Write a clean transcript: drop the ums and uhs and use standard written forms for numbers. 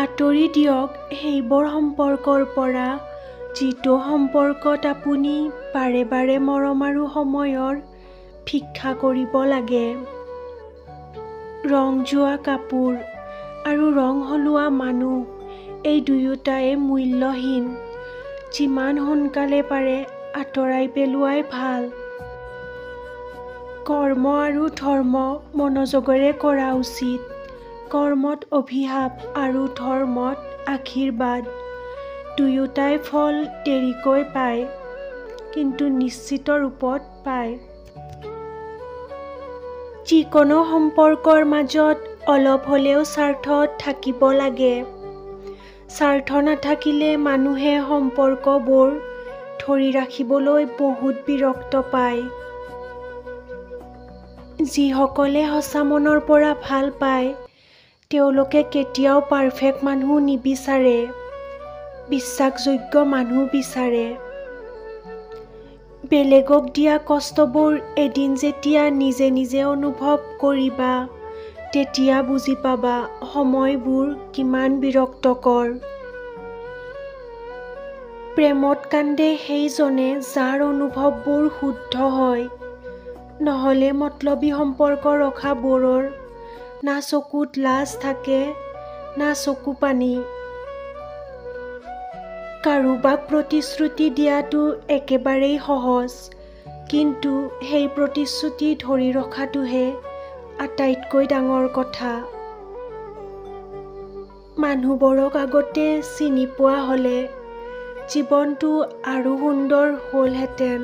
আঁতৰি দিয়ক সেইবোৰ সম্পৰ্কৰ পৰা যিটো সম্পৰ্কত আপুনি বাৰে বাৰে মৰম আৰু সময়ৰ ভিক্ষা কৰিব লাগে। ৰং যোৱা কাপোৰ আৰু ৰং সলোৱা মানুহ এই দুয়োটাই মূল্যহীন। যিমান সোনকালে পাৰে আঁতৰাই পেলোৱাই ভাল। কৰ্ম আৰু ধৰ্ম মনোযোগেৰে কৰা উচিত। কৰ্মত অভিশাপ আৰু ধৰ্মত আশীৰ্বাদ। দুয়োটাই ফল দেৰিকৈ পায়, কিন্তু নিশ্চিত ৰূপত পায়। যিকোনো সম্পৰ্কৰ মাজত অলপ হ'লেও স্বাৰ্থ থাকিব লাগে। স্বাৰ্থ নাথাকিলে মানুহে সম্পৰ্কবোৰ ধৰি ৰাখিবলৈ বহুত বিৰক্ত পায়। যিসকলে সঁচা মনৰ পৰা ভাল পায় তেওঁলোকে কেতিয়াও পাৰফেক্ট মানুহ নিবিচাৰে, বিশ্বাসযোগ্য মানুহ বিচাৰে। বেলেগক দিয়া কষ্টবোৰ এদিন যেতিয়া নিজে নিজে অনুভৱ কৰিবা তেতিয়া বুজি পাবা সময়বোৰ কিমান বিৰক্তকৰ। প্ৰেমত কান্দে সেইজনে যাৰ অনুভৱবোৰ শুদ্ধ হয়, নহ'লে মতলবী সম্পৰ্ক ৰখাবোৰৰ না চকুত লাজ থাকে না চকু পানী। কাৰোবাক প্ৰতিশ্ৰুতি দিয়াটো একেবাৰেই সহজ, কিন্তু সেই প্ৰতিশ্ৰুতি ধৰি ৰখাটোহে আটাইতকৈ ডাঙৰ কথা। মানুহবোৰক আগতে চিনি পোৱা হ'লে জীৱনটো আৰু সুন্দৰ হ'লহেঁতেন।